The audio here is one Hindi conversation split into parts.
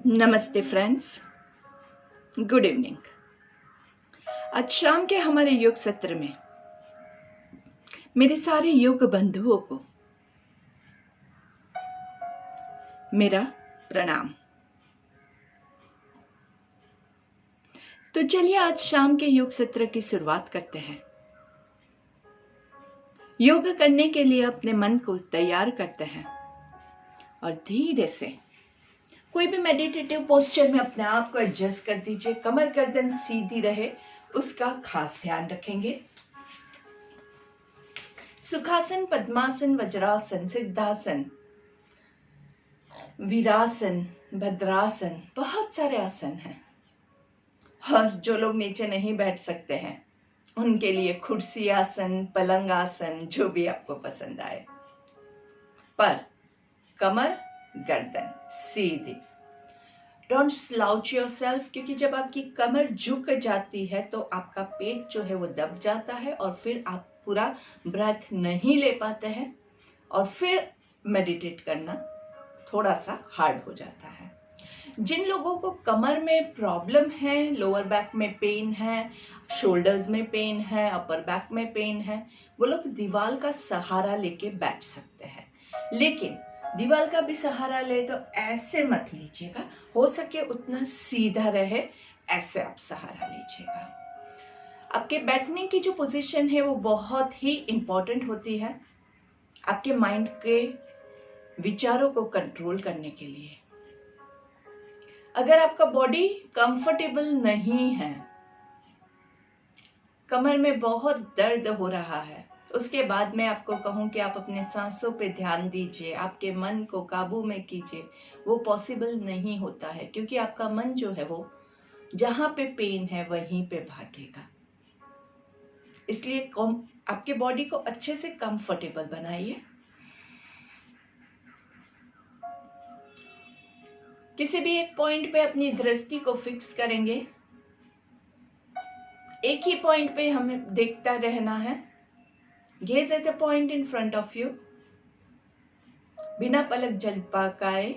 नमस्ते फ्रेंड्स, गुड इवनिंग। आज शाम के हमारे योग सत्र में मेरे सारे योग बंधुओं को मेरा प्रणाम। तो चलिए आज शाम के योग सत्र की शुरुआत करते हैं। योग करने के लिए अपने मन को तैयार करते हैं और धीरे से कोई भी मेडिटेटिव पोस्चर में अपने आप को एडजस्ट कर दीजिए। कमर गर्दन सीधी रहे, उसका खास ध्यान रखेंगे। सुखासन, पद्मासन, वज्रासन, सिद्धासन, वीरासन, भद्रासन, बहुत सारे आसन हैं। और जो लोग नीचे नहीं बैठ सकते हैं उनके लिए कुर्सी आसन, पलंग आसन, जो भी आपको पसंद आए, पर कमर गर्दन सीधी। डोंट स्लाउच योरसेल्फ, क्योंकि जब आपकी कमर झुक जाती है तो आपका पेट जो है वो दब जाता है और फिर आप पूरा ब्रेथ नहीं ले पाते हैं और फिर मेडिटेट करना थोड़ा सा हार्ड हो जाता है। जिन लोगों को कमर में प्रॉब्लम है, लोअर बैक में पेन है, शोल्डर्स में पेन है, अपर बैक में पेन है, वो लोग दीवार का सहारा लेके बैठ सकते हैं। लेकिन दीवार का भी सहारा ले तो ऐसे मत लीजिएगा, हो सके उतना सीधा रहे, ऐसे आप सहारा लीजिएगा। आपके बैठने की जो पोजीशन है वो बहुत ही इम्पोर्टेंट होती है आपके माइंड के विचारों को कंट्रोल करने के लिए। अगर आपका बॉडी कंफर्टेबल नहीं है, कमर में बहुत दर्द हो रहा है, उसके बाद मैं आपको कहूं कि आप अपने सांसों पे ध्यान दीजिए, आपके मन को काबू में कीजिए, वो पॉसिबल नहीं होता है, क्योंकि आपका मन जो है वो जहां पे पेन है वहीं पे भागेगा। इसलिए आपके बॉडी को अच्छे से कंफर्टेबल बनाइए। किसी भी एक पॉइंट पे अपनी दृष्टि को फिक्स करेंगे, एक ही पॉइंट पे हमें देखता रहना है। Gauge at the point in front of you, बिना पलक झपकाए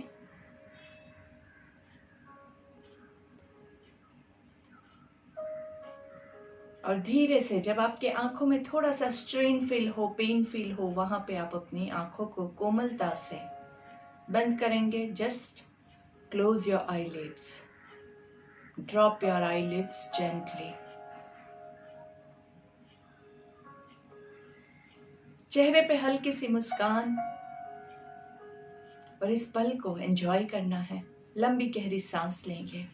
और धीरे से जब आपके आंखों में थोड़ा सा स्ट्रेन फील हो, पेन फील हो, वहां पे आप अपनी आंखों को कोमलता से बंद करेंगे। Just close your eyelids, drop your eyelids gently. चेहरे पे हल्की सी मुस्कान और इस पल को एंजॉय करना है। लंबी गहरी सांस लेंगे,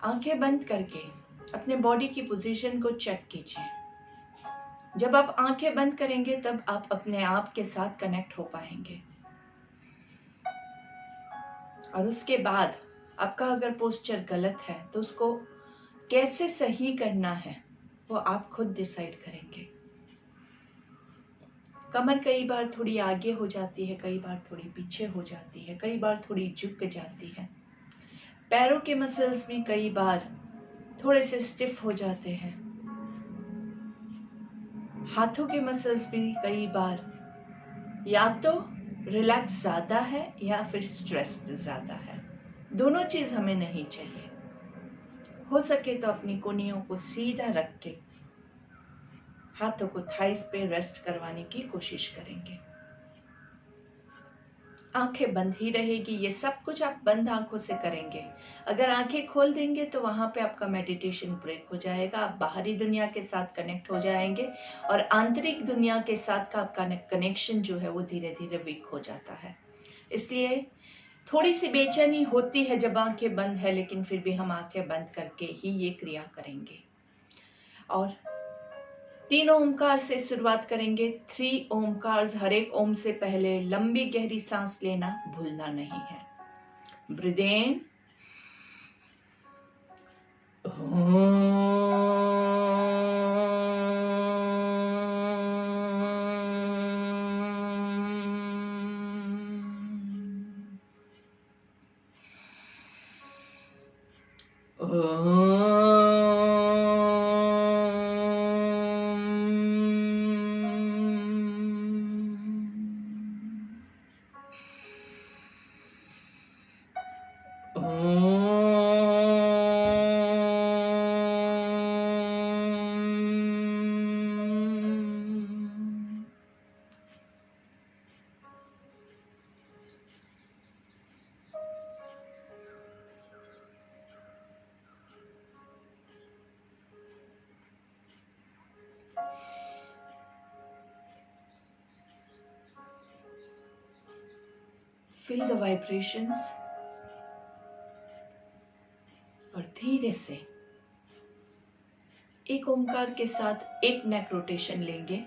आंखें बंद करके अपने बॉडी की पोजीशन को चेक कीजिए। जब आप आंखें बंद करेंगे तब आप अपने आप के साथ कनेक्ट हो पाएंगे। और उसके बाद आपका अगर पोस्चर गलत है तो उसको कैसे सही करना है वो आप खुद डिसाइड करेंगे। कमर कई बार थोड़ी आगे हो जाती है, कई बार थोड़ी पीछे हो जाती है, कई बार थोड़ी झुक जाती है। पैरों के मसल्स भी कई बार थोड़े से स्टिफ हो जाते हैं। हाथों के मसल्स भी कई बार या तो रिलैक्स ज्यादा है या फिर स्ट्रेस्ड ज्यादा है। दोनों चीज हमें नहीं चाहिए। हो सके तो अपनी कोहनियों को सीधा रख के हाथों को थाइस पे रेस्ट करवाने की कोशिश करेंगे। आंखें बंद ही रहेगी, ये सब कुछ आप बंद आंखों से करेंगे। अगर आंखें खोल देंगे तो वहां पे आपका मेडिटेशन ब्रेक हो जाएगा। आप बाहरी दुनिया के साथ कनेक्ट हो जाएंगे और आंतरिक दुनिया के साथ का आपका कनेक्शन जो है वो धीरे धीरे वीक हो जाता है। इसलिए थोड़ी सी बेचैनी होती है जब आंखें बंद है, लेकिन फिर भी हम आंखें बंद करके ही ये क्रिया करेंगे। और 3 ओमकार से शुरुआत करेंगे। 3 ओमकार, हर एक ओम से पहले लंबी गहरी सांस लेना भूलना नहीं है। Breathe in, feel the vibrations और धीरे से एक ओमकार के साथ एक नेक रोटेशन लेंगे।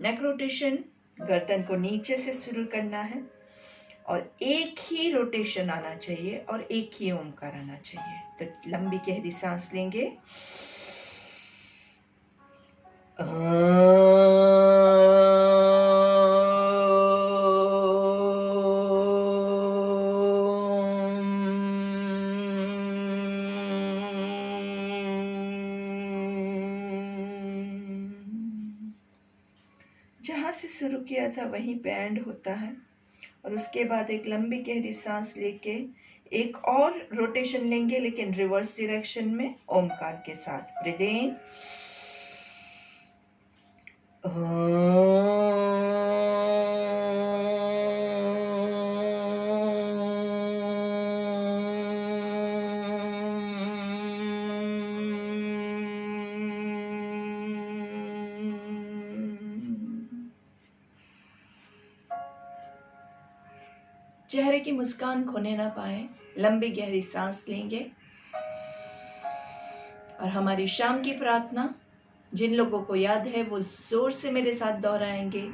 नेक रोटेशन गर्दन को नीचे से शुरू करना है और एक ही रोटेशन आना चाहिए और एक ही ओमकार आना चाहिए। तो लंबी गहरी सांस लेंगे। जहाँ से शुरू किया था वहीं पे एंड होता है। और उसके बाद एक लंबी गहरी सांस लेके एक और रोटेशन लेंगे, लेकिन रिवर्स डायरेक्शन में ओमकार के साथ। ब्रीथ इन, चेहरे की मुस्कान खोने ना पाए, लंबी गहरी सांस लेंगे। और हमारी शाम की प्रार्थना जिन लोगों को याद है वो जोर से मेरे साथ दोहराएंगे।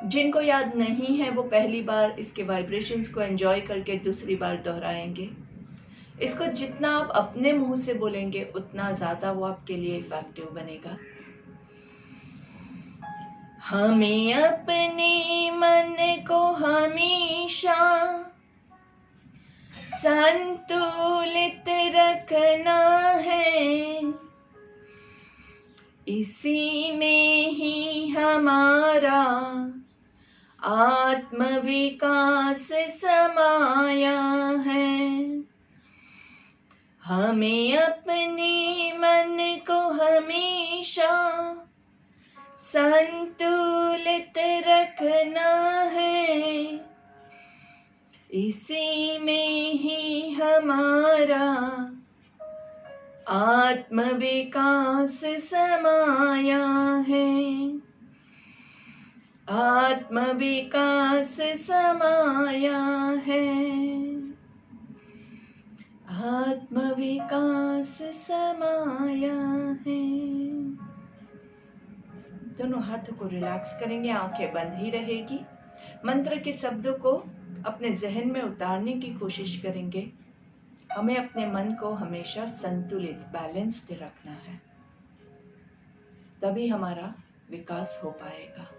जिनको याद नहीं है वो पहली बार इसके वाइब्रेशंस को एंजॉय करके दूसरी बार दोहराएंगे। इसको जितना आप अपने मुंह से बोलेंगे उतना ज़्यादा वो आपके लिए इफेक्टिव बनेगा। हमें अपने मन को हमेशा संतुलित रखना है, इसी में ही हमारा आत्मविकास समाया है। हमें अपने मन को हमेशा संतुलित रखना है, इसी में ही हमारा आत्मविकास समाया है। आत्मविकास समाया है। आत्मविकास समाया है। दोनों हाथों को रिलैक्स करेंगे, आंखें बंद ही रहेगी। मंत्र के शब्दों को अपने जहन में उतारने की कोशिश करेंगे। हमें अपने मन को हमेशा संतुलित, बैलेंस्ड रखना है, तभी हमारा विकास हो पाएगा।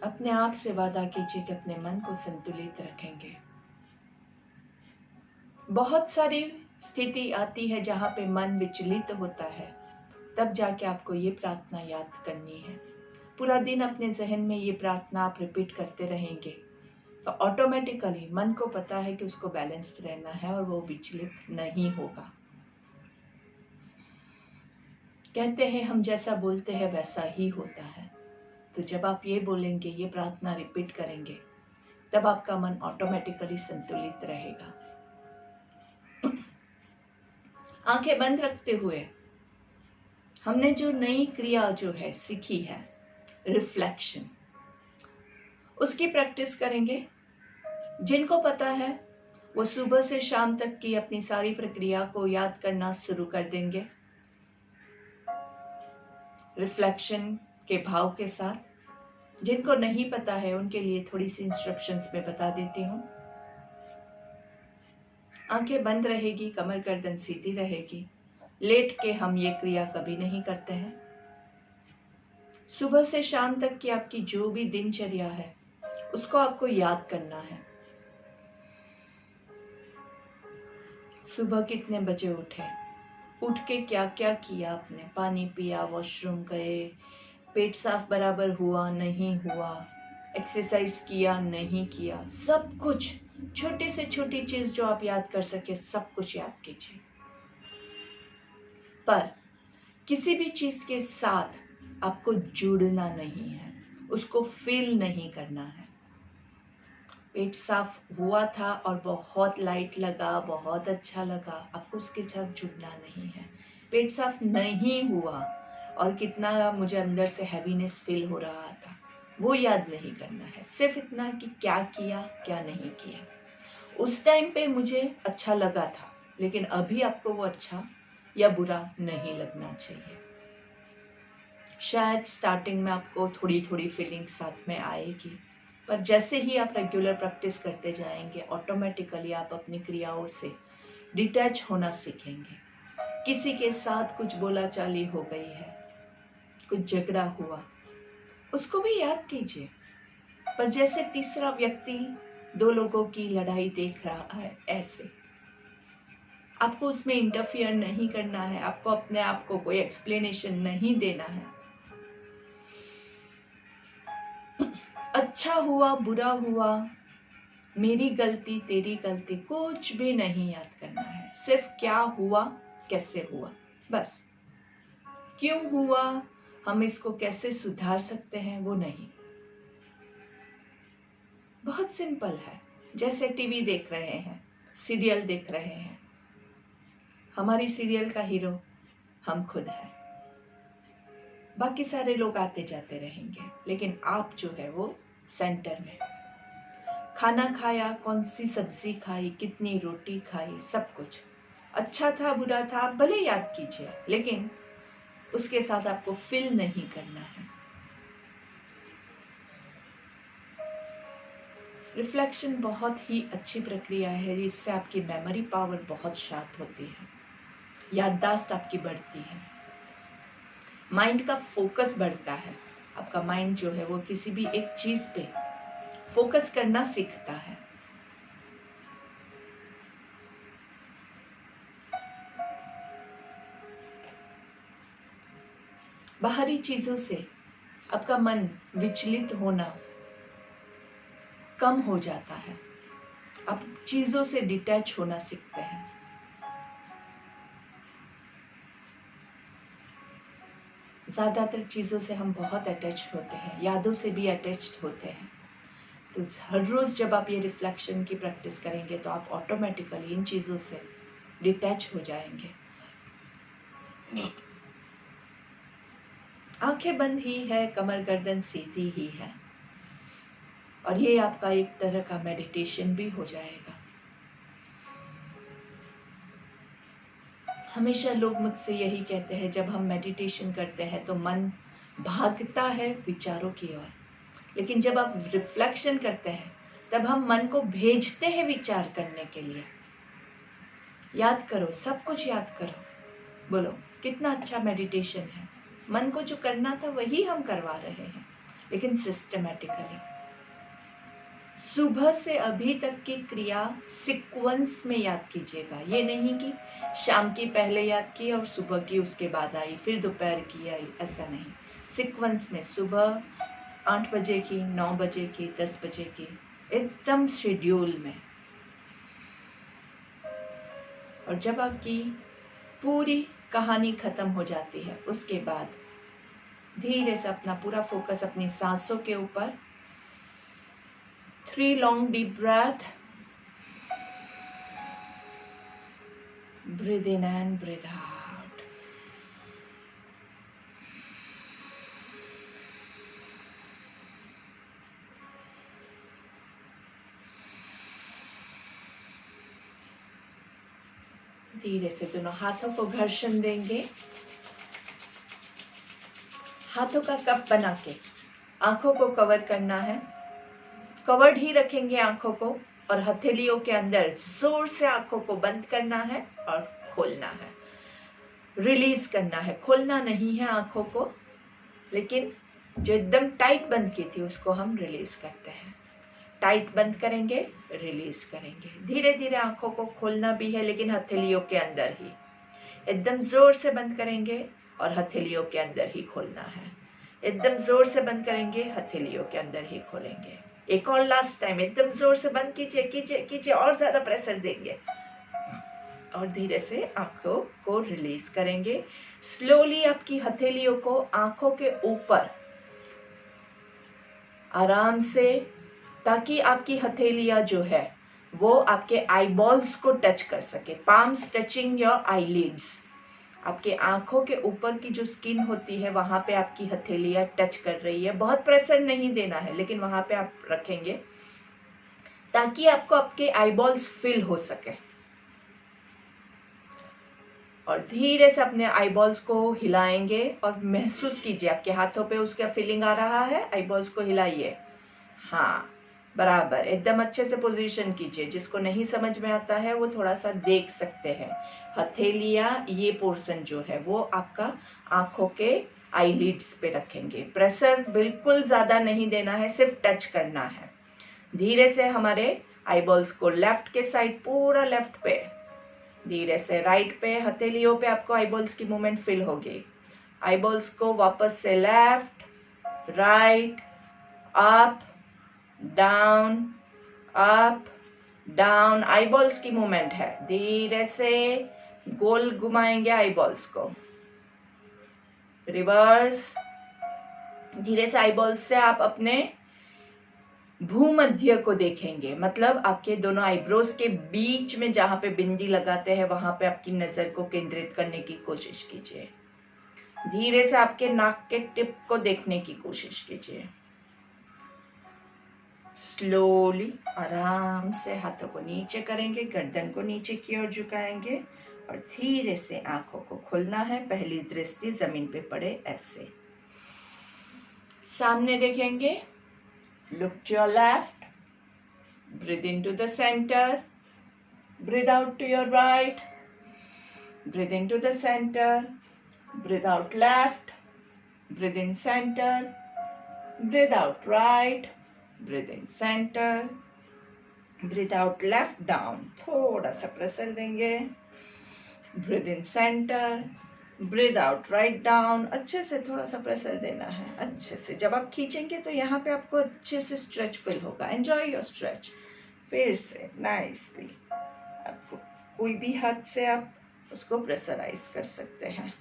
अपने आप से वादा कीजिए कि अपने मन को संतुलित रखेंगे। बहुत सारी स्थिति आती है जहाँ पे मन विचलित होता है, तब जाके आपको ये प्रार्थना याद करनी है। पूरा दिन अपने जहन में ये प्रार्थना आप रिपीट करते रहेंगे तो ऑटोमेटिकली मन को पता है कि उसको बैलेंस्ड रहना है और वो विचलित नहीं होगा। कहते हैं हम जैसा बोलते हैं वैसा ही होता है। तो जब आप ये बोलेंगे, ये प्रार्थना रिपीट करेंगे, तब आपका मन ऑटोमेटिकली संतुलित रहेगा। आंखें बंद रखते हुए हमने जो नई क्रिया जो है सीखी है, रिफ्लेक्शन, उसकी प्रैक्टिस करेंगे। जिनको पता है वो सुबह से शाम तक की अपनी सारी प्रक्रिया को याद करना शुरू कर देंगे रिफ्लेक्शन के भाव के साथ। जिनको नहीं पता है उनके लिए थोड़ी सी इंस्ट्रक्शंस में बता देती हूँ। आंखें बंद रहेगी, कमर गर्दन सीधी रहेगी। लेट के हम ये क्रिया कभी नहीं करते हैं। सुबह से शाम तक की आपकी जो भी दिनचर्या है उसको आपको याद करना है। सुबह कितने बजे उठे, उठ के क्या क्या किया आपने, पानी पिया, वॉशरूम गए, पेट साफ बराबर हुआ नहीं हुआ, एक्सरसाइज किया नहीं किया, सब कुछ, छोटी से छोटी चीज जो आप याद कर सके सब कुछ याद कीजिए। पर किसी भी चीज के साथ आपको जुड़ना नहीं है, उसको फील नहीं करना है। पेट साफ हुआ था और बहुत लाइट लगा, बहुत अच्छा लगा, आपको उसके साथ जुड़ना नहीं है। पेट साफ नहीं हुआ और कितना मुझे अंदर से हैवीनेस फील हो रहा था, वो याद नहीं करना है। सिर्फ इतना कि क्या किया क्या नहीं किया। उस टाइम पे मुझे अच्छा लगा था, लेकिन अभी आपको वो अच्छा या बुरा नहीं लगना चाहिए। शायद स्टार्टिंग में आपको थोड़ी थोड़ी फीलिंग साथ में आएगी, पर जैसे ही आप रेगुलर प्रैक्टिस करते जाएंगे ऑटोमेटिकली आप अपनी क्रियाओं से डिटैच होना सीखेंगे। किसी के साथ कुछ बोलाचाली हो गई है, कुछ झगड़ा हुआ, उसको भी याद कीजिए, पर जैसे तीसरा व्यक्ति दो लोगों की लड़ाई देख रहा है, ऐसे आपको उसमें इंटरफियर नहीं करना है। आपको अपने आप को कोई एक्सप्लेनेशन नहीं देना है। अच्छा हुआ बुरा हुआ, मेरी गलती तेरी गलती, कुछ भी नहीं याद करना है। सिर्फ क्या हुआ कैसे हुआ, बस क्यों हुआ, हम इसको कैसे सुधार सकते हैं, वो नहीं। बहुत सिंपल है। जैसे टीवी देख रहे हैं, सीरियल देख रहे हैं, हमारी सीरियल का हीरो हम खुद हैं। बाकी सारे लोग आते जाते रहेंगे, लेकिन आप जो है वो सेंटर में। खाना खाया, कौन सी सब्जी खाई, कितनी रोटी खाई, सब कुछ अच्छा था बुरा था आप भले याद कीजिए, लेकिन उसके साथ आपको फिल नहीं करना है। रिफ्लेक्शन बहुत ही अच्छी प्रक्रिया है, जिससे आपकी मेमोरी पावर बहुत शार्प होती है, याददाश्त आपकी बढ़ती है, माइंड का फोकस बढ़ता है। आपका माइंड जो है वो किसी भी एक चीज पे फोकस करना सीखता है। बाहरी चीजों से आपका मन विचलित होना कम हो जाता है। आप चीजों से डिटैच होना सीखते हैं। ज्यादातर चीजों से हम बहुत अटैच होते हैं, यादों से भी अटैच्ड होते हैं। तो हर रोज जब आप ये रिफ्लेक्शन की प्रैक्टिस करेंगे तो आप ऑटोमेटिकली इन चीजों से डिटैच हो जाएंगे। आंखें बंद ही है, कमर गर्दन सीधी ही है, और ये आपका एक तरह का मेडिटेशन भी हो जाएगा। हमेशा लोग मुझसे यही कहते हैं, जब हम मेडिटेशन करते हैं तो मन भागता है विचारों की ओर, लेकिन जब आप रिफ्लेक्शन करते हैं तब हम मन को भेजते हैं विचार करने के लिए। याद करो, सब कुछ याद करो। बोलो कितना अच्छा मेडिटेशन है। मन को जो करना था वही हम करवा रहे हैं, लेकिन सिस्टमैटिकली। सुबह से अभी तक की क्रिया सीक्वेंस में याद कीजिएगा। ये नहीं कि शाम की पहले याद की और सुबह की उसके बाद आई, फिर दोपहर की आई, ऐसा नहीं। सीक्वेंस में सुबह 8 बजे की, 9 बजे की, 10 बजे की, एकदम शेड्यूल में। और जब आपकी पूरी कहानी खत्म हो जाती है, उसके बाद धीरे से अपना पूरा फोकस अपनी सांसों के ऊपर। 3 long deep breath. Breathe in and breathe out. धीरे से दोनों हाथों को घर्षण देंगे। हाथों का कप बना के आंखों को कवर करना है। कवर्ड ही रखेंगे आंखों को, और हथेलियों के अंदर जोर से आंखों को बंद करना है और खोलना है, रिलीज करना है। खोलना नहीं है आंखों को, लेकिन जो एकदम टाइट बंद की थी उसको हम रिलीज करते हैं। टाइट बंद करेंगे, रिलीज करेंगे। धीरे धीरे आंखों को खोलना भी है, लेकिन हथेलियों के अंदर ही। एकदम जोर से बंद करेंगे और हथेलियों के अंदर ही खोलना है। एकदम जोर से बंद करेंगे, हथेलियों के अंदर ही खोलेंगे। एक और लास्ट टाइम, एकदम जोर से बंद कीजिए कीजिए कीजिए, और ज्यादा प्रेशर देंगे, और धीरे से आंखों को रिलीज करेंगे। स्लोली आपकी हथेलियों को आंखों के ऊपर आराम से, ताकि आपकी हथेलियां जो है वो आपके आईबॉल्स को टच कर सके। Palms touching your eyelids. आपके आंखों के ऊपर की जो स्किन होती है वहां पे आपकी हथेलियां टच कर रही है। बहुत प्रेशर नहीं देना है, लेकिन वहां पे आप रखेंगे ताकि आपको आपके आईबॉल्स फिल हो सके। और धीरे से अपने आईबॉल्स को हिलाएंगे और महसूस कीजिए आपके हाथों पे उसका फीलिंग आ रहा है। आईबॉल्स को हिलाइए, हाँ बराबर, एकदम अच्छे से पोजीशन कीजिए। जिसको नहीं समझ में आता है वो थोड़ा सा देख सकते हैं। हथेलियां ये पोर्शन जो है वो आपका आंखों के आईलिड्स पे रखेंगे। प्रेशर बिल्कुल ज्यादा नहीं देना है, सिर्फ टच करना है। धीरे से हमारे आईबॉल्स को लेफ्ट के साइड, पूरा लेफ्ट पे, धीरे से राइट पे, हथेलियों पे आपको आईबॉल्स की मूवमेंट फील होगी। आईबॉल्स को वापस से left, right, up, down, up, down, eyeballs की मूवमेंट है। धीरे से गोल घुमाएंगे आईबॉल्स को, रिवर्स। धीरे से आईबॉल्स से आप अपने भूमध्य को देखेंगे, मतलब आपके दोनों आईब्रोज के बीच में जहां पे बिंदी लगाते हैं वहां पे आपकी नजर को केंद्रित करने की कोशिश कीजिए। धीरे से आपके नाक के टिप को देखने की कोशिश कीजिए। स्लोली, आराम से हाथों को नीचे करेंगे, गर्दन को नीचे की ओर झुकाएंगे और धीरे से आंखों को खोलना है। पहली दृष्टि जमीन पे पड़े ऐसे, सामने देखेंगे। Look to your left, breathe into the center, breathe out to your right, breathe into the center, breathe out left, breathe in center, breathe out right, breathe in center, breathe out left down, थोड़ा सा प्रेशर देंगे, breathe in center, breathe out write down. अच्छे से थोड़ा सा प्रेशर देना है, अच्छे से। जब आप खींचेंगे तो यहाँ पे आपको अच्छे से स्ट्रेच फील होगा। Enjoy your stretch. फिर से नाइसली, आपको कोई भी हाथ से आप उसको प्रेशराइज कर सकते हैं।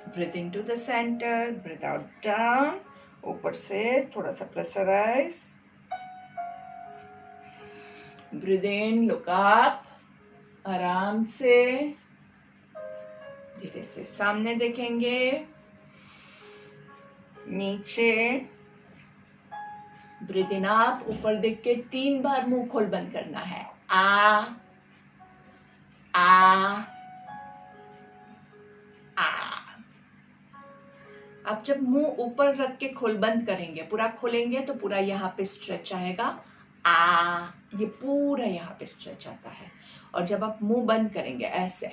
Breathe in to the centre, breathe out down, ऊपर से थोड़ा सा pressurise. Breathe in, look up, आराम से, धीरे से सामने देखेंगे, नीचे। ब्रीथ इन अप, ऊपर देख के 3 बार मुंह खोल बंद करना है। आ आ आ। आप जब मुंह ऊपर रख के खोल बंद करेंगे, पूरा खोलेंगे तो पूरा यहाँ पे स्ट्रेच आएगा। आ, ये पूरा यहाँ पे स्ट्रेच आता है। और जब आप मुंह बंद करेंगे ऐसे,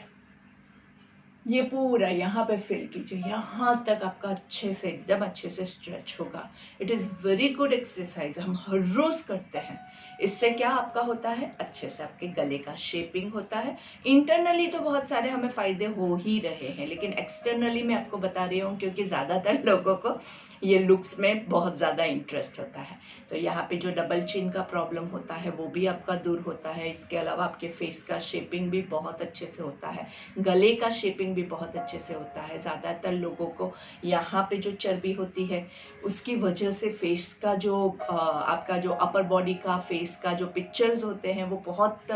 ये पूरा यहाँ पे फील कीजिए, यहाँ तक आपका अच्छे से, एकदम अच्छे से स्ट्रेच होगा। It is very good exercise, हम हर रोज करते हैं। इससे क्या आपका होता है, अच्छे से आपके गले का शेपिंग होता है। इंटरनली तो बहुत सारे हमें फायदे हो ही रहे हैं, लेकिन एक्सटर्नली मैं आपको बता रही हूँ क्योंकि ज़्यादातर लोगों को ये लुक्स में बहुत ज़्यादा इंटरेस्ट होता है। तो यहाँ पे जो डबल चिन का प्रॉब्लम होता है वो भी आपका दूर होता है। इसके अलावा आपके फेस का शेपिंग भी बहुत अच्छे से होता है, गले का शेपिंग भी बहुत अच्छे से होता है। ज़्यादातर लोगों को यहाँ पे जो चर्बी होती है उसकी वजह से फेस का जो आपका जो अपर बॉडी का, फेस का जो पिक्चर्स होते हैं वो बहुत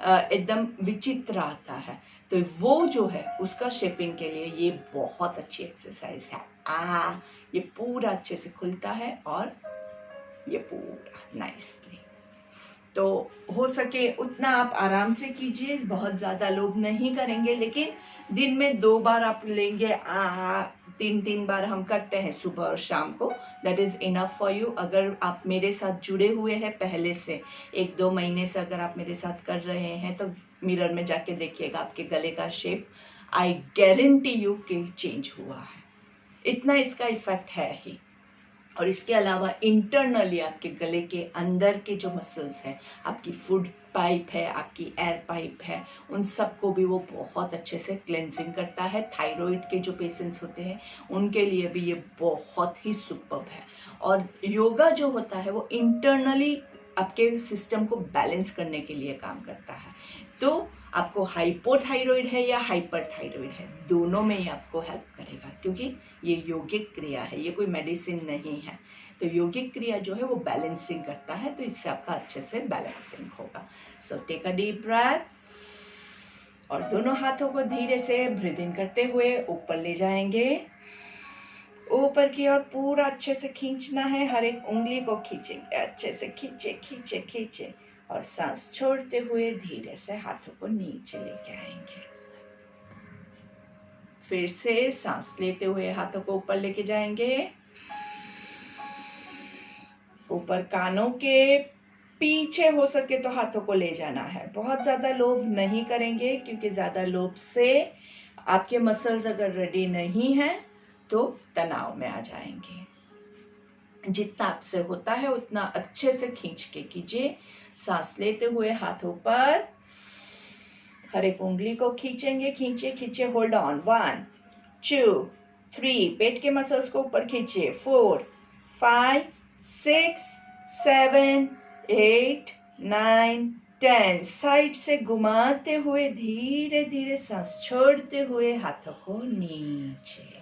एकदम विचित्र आता है। तो वो जो है उसका शेपिंग के लिए ये बहुत अच्छी एक्सरसाइज है। ये पूरा अच्छे से खुलता है और ये पूरा नाइसली। तो हो सके उतना आप आराम से कीजिए, बहुत ज़्यादा लोग नहीं करेंगे, लेकिन दिन में 2 बार आप लेंगे। 3 बार हम करते हैं, सुबह और शाम को। That is enough for you. अगर आप मेरे साथ जुड़े हुए हैं पहले से 1-2 महीने से, अगर आप मेरे साथ कर रहे हैं तो मिरर में जाके देखिएगा आपके गले का शेप, आई गारंटी यू कि चेंज हुआ है। इतना इसका इफेक्ट है ही। और इसके अलावा इंटरनली आपके गले के अंदर के जो मसल्स हैं, आपकी फूड पाइप है, आपकी एयर पाइप है, उन सबको भी वो बहुत अच्छे से क्लेंजिंग करता है। थायराइड के जो पेशेंट्स होते हैं उनके लिए भी ये बहुत ही सुपर्ब है। और योगा जो होता है वो इंटरनली आपके सिस्टम को बैलेंस करने के लिए काम करता है। तो आपको हाइपोथायराइड है या हाइपरथायराइड है, दोनों में ही आपको हेल्प करेगा, क्योंकि ये योगिक क्रिया है, ये कोई मेडिसिन नहीं है। तो योगिक क्रिया जो है वो बैलेंसिंग करता है, तो इससे आपका अच्छे से बैलेंसिंग होगा। So take a deep breath, और दोनों हाथों को धीरे से ब्रीथ इन करते हुए ऊपर ले जाएंगे, ऊपर की ओर पूरा अच्छे से खींचना है, हर एक उंगली को खींचेंगे, अच्छे से खींचे खींचे खींचे और सांस छोड़ते हुए धीरे से हाथों को नीचे लेके आएंगे। फिर से सांस लेते हुए हाथों को ऊपर लेके जाएंगे, ऊपर कानों के पीछे हो सके तो हाथों को ले जाना है। बहुत ज्यादा लोभ नहीं करेंगे क्योंकि ज्यादा लोभ से आपके मसल्स अगर रेडी नहीं है तो तनाव में आ जाएंगे। जितना आपसे होता है उतना अच्छे से खींच के कीजिए। सांस लेते हुए हाथों पर हर एक उंगली को खींचेंगे, खींचे खींचे, होल्ड ऑन, 1 2 3, पेट के मसल्स को ऊपर खींचिए, 4 5 6 7 8 9 10, साइड से घुमाते हुए धीरे धीरे सांस छोड़ते हुए हाथों को नीचे,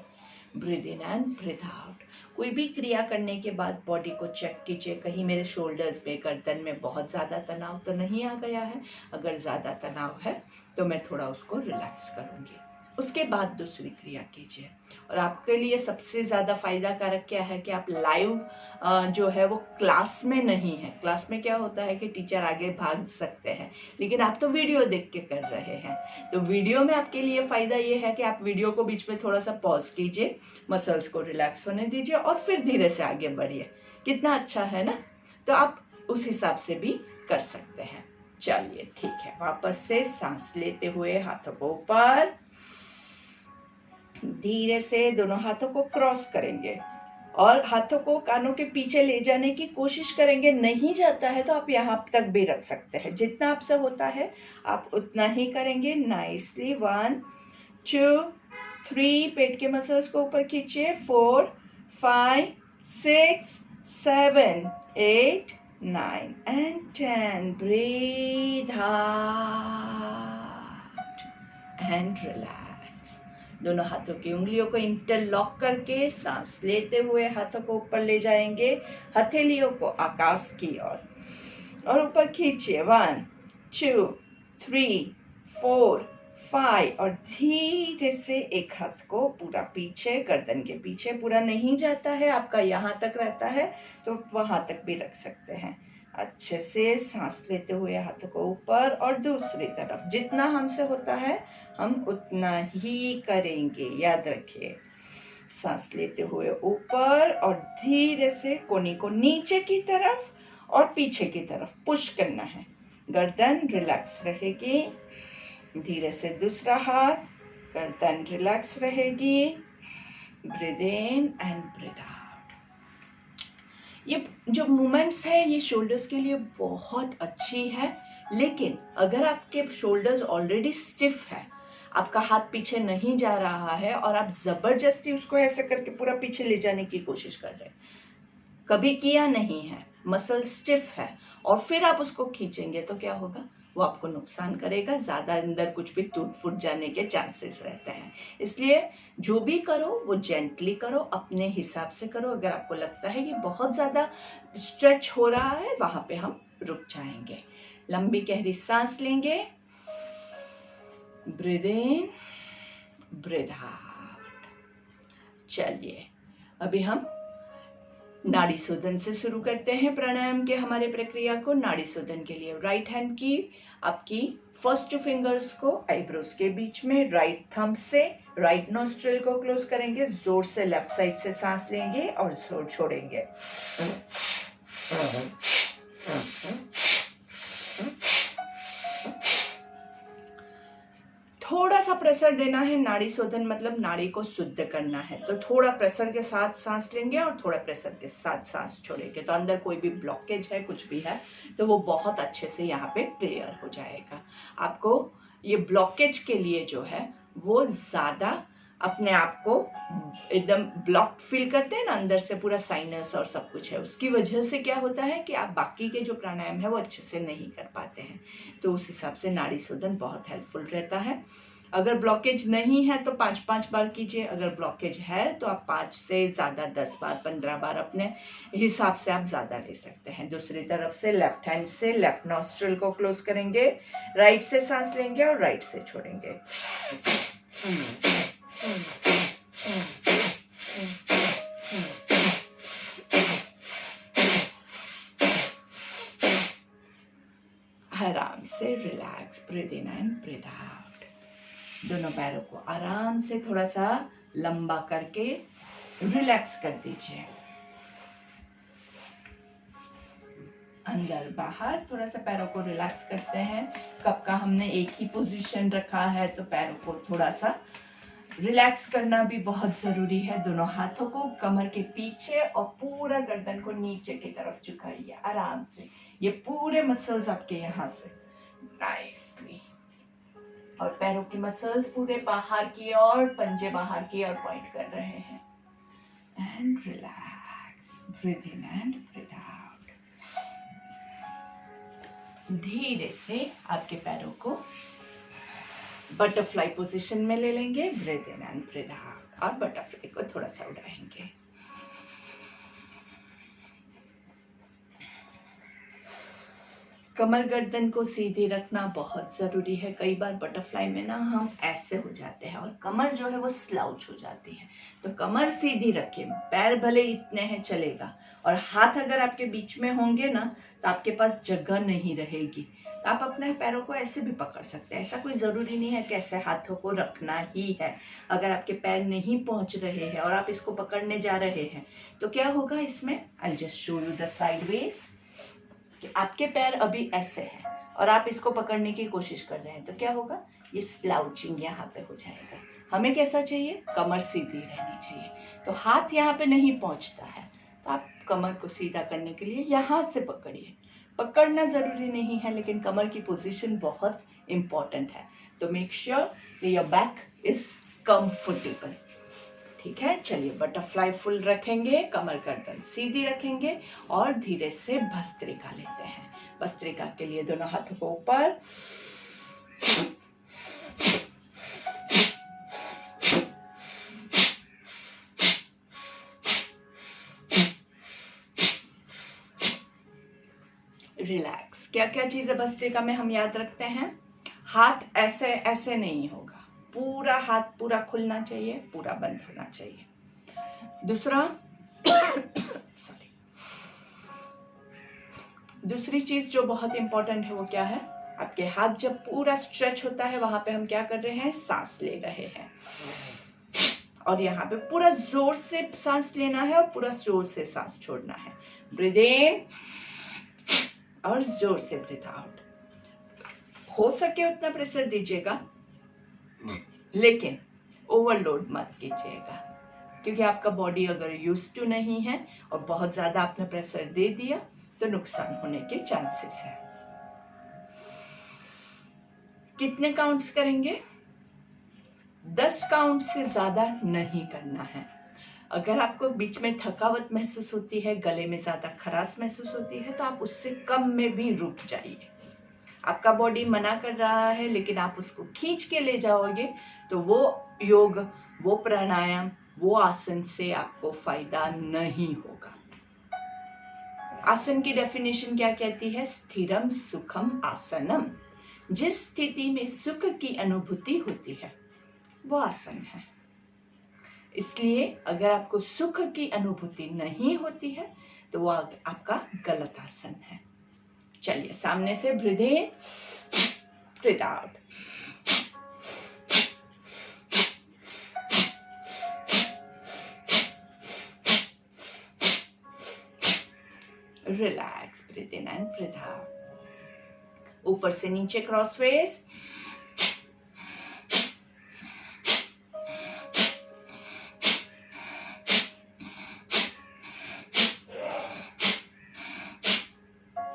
breathe in and breathe out. कोई भी क्रिया करने के बाद बॉडी को चेक कीजिए, कहीं मेरे शोल्डर्स में, गर्दन में बहुत ज़्यादा तनाव तो नहीं आ गया है। अगर ज़्यादा तनाव है तो मैं थोड़ा उसको रिलैक्स करूँगी, उसके बाद दूसरी क्रिया कीजिए। और आपके लिए सबसे ज़्यादा फायदा कारक क्या है कि आप लाइव जो है वो क्लास में नहीं है। क्लास में क्या होता है कि टीचर आगे भाग सकते हैं, लेकिन आप तो वीडियो देख के कर रहे हैं। तो वीडियो में आपके लिए फ़ायदा ये है कि आप वीडियो को बीच में थोड़ा सा पॉज कीजिए, मसल्स को रिलैक्स होने दीजिए और फिर धीरे से आगे बढ़िए। कितना अच्छा है ना। तो आप उस हिसाब से भी कर सकते हैं। चलिए ठीक है, वापस से सांस लेते हुए हाथों को ऊपर, धीरे से दोनों हाथों को क्रॉस करेंगे और हाथों को कानों के पीछे ले जाने की कोशिश करेंगे। नहीं जाता है तो आप यहाँ तक भी रख सकते हैं। जितना आपसे होता है आप उतना ही करेंगे। नाइसली, 1 2 3, पेट के मसल्स को ऊपर खींचिए, 4 5 6 7 8 9 and 10, breathe out and relax। दोनों हाथों की उंगलियों को इंटरलॉक करके सांस लेते हुए हाथों को ऊपर ले जाएंगे, हथेलियों को आकाश की ओर और ऊपर खींचिए, 1 2 3 4 5 और धीरे से एक हाथ को पूरा पीछे, गर्दन के पीछे, पूरा नहीं जाता है आपका, यहाँ तक रहता है तो वहाँ तक भी रख सकते हैं। अच्छे से सांस लेते हुए हाथों को ऊपर और दूसरी तरफ, जितना हमसे होता है हम उतना ही करेंगे, याद रखिए। सांस लेते हुए ऊपर और धीरे से कोनी को नीचे की तरफ और पीछे की तरफ पुश करना है। गर्दन रिलैक्स रहेगी। धीरे से दूसरा हाथ, गर्दन रिलैक्स रहेगी। Breathe in and breathe out. ये जो मूवमेंट्स है ये शोल्डर्स के लिए बहुत अच्छी है, लेकिन अगर आपके शोल्डर्स ऑलरेडी स्टिफ है, आपका हाथ पीछे नहीं जा रहा है और आप जबरदस्ती उसको ऐसे करके पूरा पीछे ले जाने की कोशिश कर रहे हैं, कभी किया नहीं है, मसल स्टिफ है और फिर आप उसको खींचेंगे तो क्या होगा, वो आपको नुकसान करेगा, ज़्यादा अंदर कुछ भी टूट फूट जाने के चांसेस रहते हैं। इसलिए जो भी करो वो जेंटली करो, अपने हिसाब से करो। अगर आपको लगता है कि बहुत ज़्यादा स्ट्रेच हो रहा है, वहाँ पे हम रुक जाएंगे। लंबी गहरी सांस लेंगे, ब्रीथ इन ब्रीथ आउट। चलिए अभी हम नाड़ी शोधन से शुरू करते हैं प्राणायाम के हमारे प्रक्रिया को। नाड़ी शोधन के लिए राइट हैंड की आपकी फर्स्ट 2 फिंगर्स को आईब्रोज के बीच में, राइट थंब से राइट नोस्ट्रिल को क्लोज करेंगे, जोर से लेफ्ट साइड से सांस लेंगे और छोड़ेंगे। थोड़ा सा प्रेशर देना है। नाड़ी शोधन मतलब नाड़ी को शुद्ध करना है, तो थोड़ा प्रेशर के साथ सांस लेंगे और थोड़ा प्रेशर के साथ सांस छोड़ेंगे। तो अंदर कोई भी ब्लॉकेज है, कुछ भी है, तो वो बहुत अच्छे से यहाँ पे क्लियर हो जाएगा। आपको ये ब्लॉकेज के लिए जो है वो ज़्यादा अपने आप को एकदम ब्लॉक फील करते हैं ना, अंदर से पूरा साइनस और सब कुछ है, उसकी वजह से क्या होता है कि आप बाकी के जो प्राणायाम है वो अच्छे से नहीं कर पाते हैं। तो उस हिसाब से नाड़ी शोधन बहुत हेल्पफुल रहता है। अगर ब्लॉकेज नहीं है तो 5-5 बार कीजिए, अगर ब्लॉकेज है तो आप 5 से ज़्यादा 10 बार 15 बार अपने हिसाब से आप ज़्यादा ले सकते हैं। दूसरी तरफ से लेफ्ट हैंड से लेफ्ट नॉस्ट्रिल को क्लोज करेंगे, राइट से सांस लेंगे और राइट से छोड़ेंगे। आराम से relax, breathe in and breathe out. दोनों पैरों को आराम से थोड़ा सा लंबा करके रिलैक्स कर दीजिए। अंदर बाहर थोड़ा सा पैरों को रिलैक्स करते हैं। कप का हमने एक ही पोजीशन रखा है तो पैरों को थोड़ा सा रिलैक्स करना भी बहुत जरूरी है। दोनों हाथों को कमर के पीछे और पूरा गर्दन को नीचे की तरफ झुकाइए आराम से। ये पूरे मसल्स आपके यहाँ से नाइसली, और पैरों की मसल्स पूरे बाहर की ओर, पंजे बाहर की ओर पॉइंट कर रहे हैं। And relax, breathe in and breathe out. धीरे से आपके पैरों को बटरफ्लाई पोजीशन में ले लेंगे। Breathe in and breathe out, और बटरफ्लाई को थोड़ा सा उड़ाएंगे। कमर गर्दन को सीधी रखना बहुत ज़रूरी है। कई बार बटरफ्लाई में ना हम ऐसे हो जाते हैं और कमर जो है वो स्लाउच हो जाती है। तो कमर सीधी रखें, पैर भले इतने हैं चलेगा, और हाथ अगर आपके बीच में होंगे ना तो आपके पास जगह नहीं रहेगी। तो आप अपने पैरों को ऐसे भी पकड़ सकते हैं। ऐसा कोई ज़रूरी नहीं है कि ऐसे हाथों को रखना ही है। अगर आपके पैर नहीं पहुंच रहे हैं और आप इसको पकड़ने जा रहे हैं तो क्या होगा इसमें, I just show you the sideways, कि आपके पैर अभी ऐसे हैं और आप इसको पकड़ने की कोशिश कर रहे हैं तो क्या होगा, ये स्लाउचिंग यहाँ पे हो जाएगा। हमें कैसा चाहिए, कमर सीधी रहनी चाहिए। तो हाथ यहाँ पे नहीं पहुँचता है तो आप कमर को सीधा करने के लिए यहाँ से पकड़िए। पकड़ना ज़रूरी नहीं है लेकिन कमर की पोजीशन बहुत इम्पॉर्टेंट है। तो make sure your back is comfortable. ठीक है, चलिए बटरफ्लाई फुल रखेंगे, कमर गर्दन सीधी रखेंगे और धीरे से भस्त्रिका लेते हैं। भस्त्रिका के लिए दोनों हाथों को ऊपर, रिलैक्स। क्या क्या चीजें भस्त्रिका में हम याद रखते हैं, हाथ ऐसे ऐसे नहीं होगा, पूरा हाथ पूरा खुलना चाहिए, पूरा बंद होना चाहिए। दूसरा सॉरी, दूसरी चीज जो बहुत इंपॉर्टेंट है वो क्या है, आपके हाथ जब पूरा स्ट्रेच होता है वहां पे हम क्या कर रहे हैं, सांस ले रहे हैं। और यहाँ पे पूरा जोर से सांस लेना है और पूरा जोर से सांस छोड़ना है। ब्रीथ इन और जोर से ब्रीथ आउट। हो सके उतना प्रेशर दीजिएगा लेकिन ओवरलोड मत कीजिएगा, क्योंकि आपका बॉडी अगर यूज्ड टू नहीं है और बहुत ज्यादा आपने प्रेशर दे दिया तो नुकसान होने के चांसेस है। कितने काउंट्स करेंगे, 10 काउंट से ज्यादा नहीं करना है। अगर आपको बीच में थकावट महसूस होती है, गले में ज्यादा खराश महसूस होती है तो आप उससे कम में भी रुक जाइए। आपका बॉडी मना कर रहा है लेकिन आप उसको खींच के ले जाओगे तो वो योग, वो प्राणायाम, वो आसन से आपको फायदा नहीं होगा। आसन की डेफिनेशन क्या कहती है, स्थिरम सुखम आसनम। जिस स्थिति में सुख की अनुभूति होती है वो आसन है। इसलिए अगर आपको सुख की अनुभूति नहीं होती है तो वो आपका गलत आसन है। चलिए सामने से breathe in, breathe out. Relax, breathe in and breathe out. ऊपर से नीचे crossways,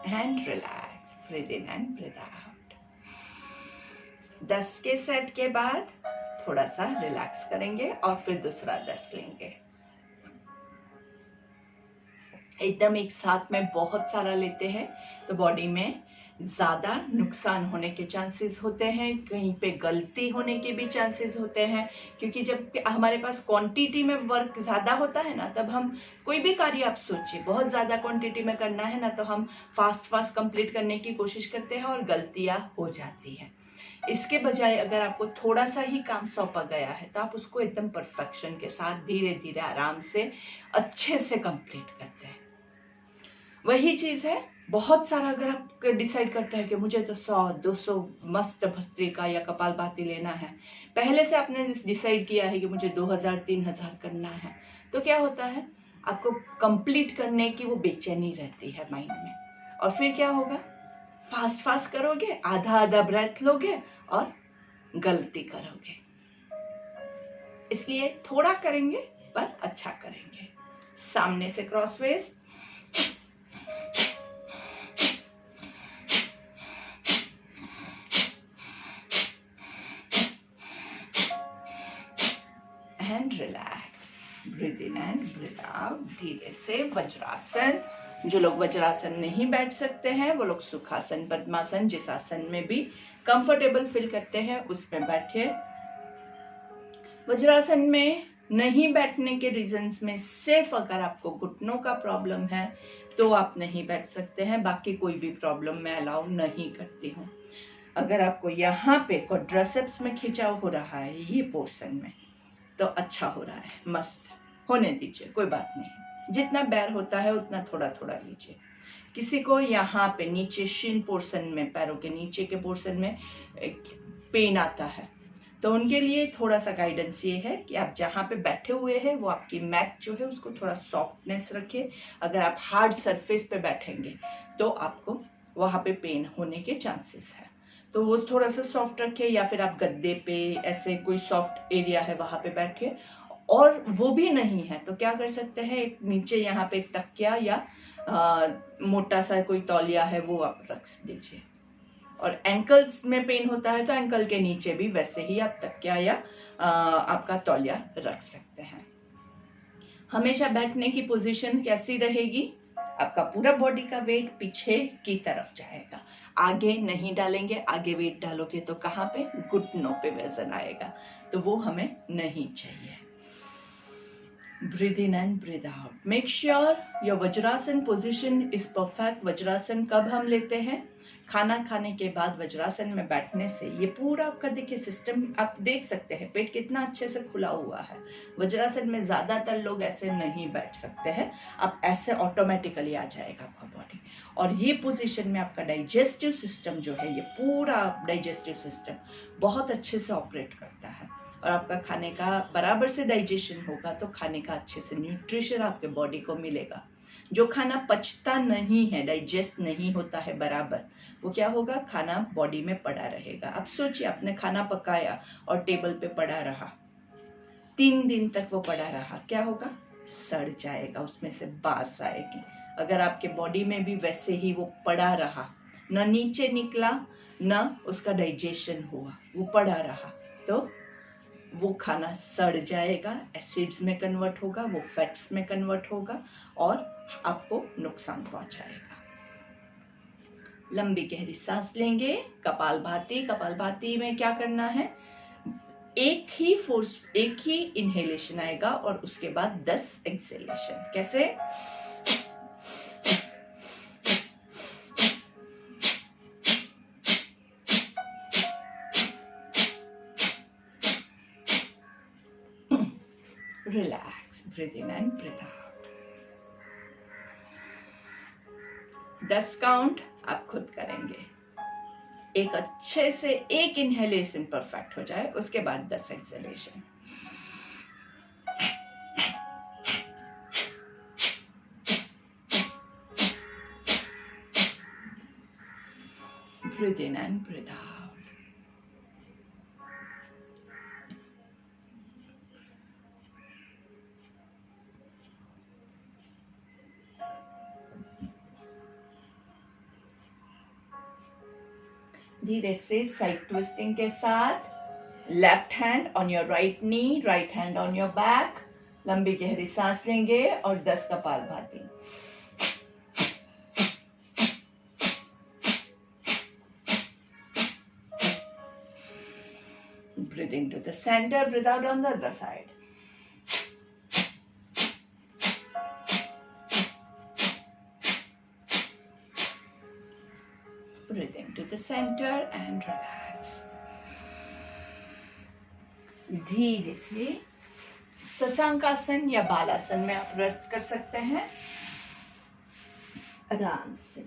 and relax, breathe in and breathe out. 10 के सेट के बाद थोड़ा सा रिलैक्स करेंगे और फिर दूसरा 10 लेंगे। एकदम एक साथ में बहुत सारा लेते हैं तो बॉडी में ज़्यादा नुकसान होने के चांसेस होते हैं, कहीं पे गलती होने के भी चांसेस होते हैं, क्योंकि जब हमारे पास क्वांटिटी में वर्क ज़्यादा होता है ना, तब हम कोई भी कार्य आप सोचिए बहुत ज़्यादा क्वांटिटी में करना है ना, तो हम फास्ट कंप्लीट करने की कोशिश करते हैं और गलतियाँ हो जाती हैं। इसके बजाय अगर आपको थोड़ा सा ही काम सौंपा गया है तो आप उसको एकदम परफेक्शन के साथ धीरे धीरे आराम से अच्छे से कंप्लीट करते हैं। वही चीज़ है, बहुत सारा अगर आप डिसाइड करते हैं कि मुझे तो 100-200 मस्त भस्त्रिका या कपालभाति लेना है, पहले से आपने डिसाइड किया है कि मुझे 2000-3000 करना है, तो क्या होता है, आपको कंप्लीट करने की वो बेचैनी रहती है माइंड में, और फिर क्या होगा, फास्ट करोगे, आधा ब्रेथ लोगे और गलती करोगे। इसलिए थोड़ा करेंगे पर अच्छा करेंगे। सामने से crossways, and relax, breathe in and breathe out. धीरे से वज्रासन। जो लोग वज्रासन नहीं बैठ सकते हैं वो लोग सुखासन, पद्मासन, जिस आसन में भी कंफर्टेबल फील करते हैं उसमें बैठिए। वज्रासन में नहीं बैठने के रीजंस में सिर्फ अगर आपको घुटनों का प्रॉब्लम है तो आप नहीं बैठ सकते हैं, बाकी कोई भी प्रॉब्लम मैं अलाउ नहीं करती हूँ। अगर आपको यहाँ पे क्वाड्रिसेप्स में खिंचाव हो रहा है ये पोर्शन में, तो अच्छा हो रहा है, मस्त होने दीजिए, कोई बात नहीं। जितना बैर होता है उतना थोड़ा थोड़ा लीजिए। किसी को यहाँ पे नीचे शिन पोर्शन में, पैरों के नीचे के पोर्शन में पेन आता है, तो उनके लिए थोड़ा सा गाइडेंस ये है कि आप जहाँ पे बैठे हुए हैं वो आपकी मैट जो है उसको थोड़ा सॉफ्टनेस रखिए। अगर आप हार्ड सरफेस पे बैठेंगे तो आपको वहाँ पे पेन होने के चांसेस है, तो वो थोड़ा सा सॉफ्ट रखिए, या फिर आप गद्दे पे ऐसे कोई सॉफ्ट एरिया है वहाँ पे बैठिए। और वो भी नहीं है तो क्या कर सकते हैं, एक नीचे यहाँ पे एक तकिया या मोटा सा कोई तौलिया है वो आप रख दीजिए। और एंकल्स में पेन होता है तो एंकल के नीचे भी वैसे ही आप तकिया या आपका तौलिया रख सकते हैं। हमेशा बैठने की पोजीशन कैसी रहेगी, आपका पूरा बॉडी का वेट पीछे की तरफ जाएगा, आगे नहीं डालेंगे। आगे वेट डालोगे तो कहाँ पे, घुटनों पे वजन आएगा, तो वो हमें नहीं चाहिए। Breathe in and breathe out. Make sure your Vajrasana position is perfect. Vajrasana कब हम लेते हैं, खाना खाने के बाद वज्रासन में बैठने से ये पूरा आपका देखिए सिस्टम, आप देख सकते हैं पेट कितना अच्छे से खुला हुआ है। वज्रासन में ज़्यादातर लोग ऐसे नहीं बैठ सकते हैं, आप ऐसे ऑटोमेटिकली आ जाएगा आपका बॉडी। और ये पोजीशन में आपका डाइजेस्टिव सिस्टम जो है, ये पूरा डाइजेस्टिव सिस्टम बहुत अच्छे से ऑपरेट करता है, और आपका खाने का बराबर से डाइजेशन होगा तो खाने का अच्छे से न्यूट्रिशन आपके बॉडी को मिलेगा। जो खाना पचता नहीं है, डाइजेस्ट नहीं होता है बराबर, वो क्या होगा, खाना बॉडी में पड़ा रहेगा। अब सोचिए आपने खाना पकाया और टेबल पे पड़ा रहा, 3 दिन तक वो पड़ा रहा, क्या होगा, सड़ जाएगा, उसमें से बास आएगी। अगर आपके बॉडी में भी वैसे ही वो पड़ा रहा, न नीचे निकला न उसका डाइजेशन हुआ, वो पड़ा रहा, तो वो खाना सड़ जाएगा, एसिड्स में कन्वर्ट होगा, वो फैट्स में कन्वर्ट होगा और आपको नुकसान पहुंचाएगा। लंबी गहरी सांस लेंगे, कपालभाति। कपालभाति में क्या करना है, एक ही इनहेलेशन आएगा और उसके बाद 10 एक्सहेलेशन। कैसे, relax, breathe in and breathe out. 10 count आप खुद करेंगे, एक अच्छे से एक इनहेलेशन परफेक्ट हो जाए, उसके बाद 10 exhalation. Breathe in and breathe out. धीरे से साइड ट्विस्टिंग के साथ left hand on your right knee, right hand on your back. लंबी गहरी सांस लेंगे और 10 kapalbhati. Breathing to the center, breathe out on the other side. Breathing to the center and relax. धीरे से शशांकासन या बालासन में आप रेस्ट कर सकते हैं आराम से.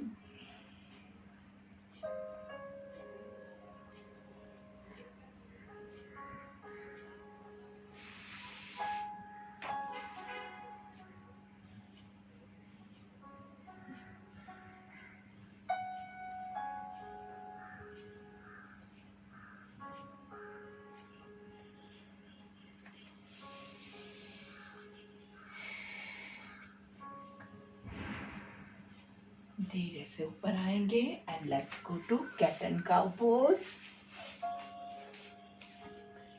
धीरे से ऊपर आएंगे and let's go to cat and cow pose.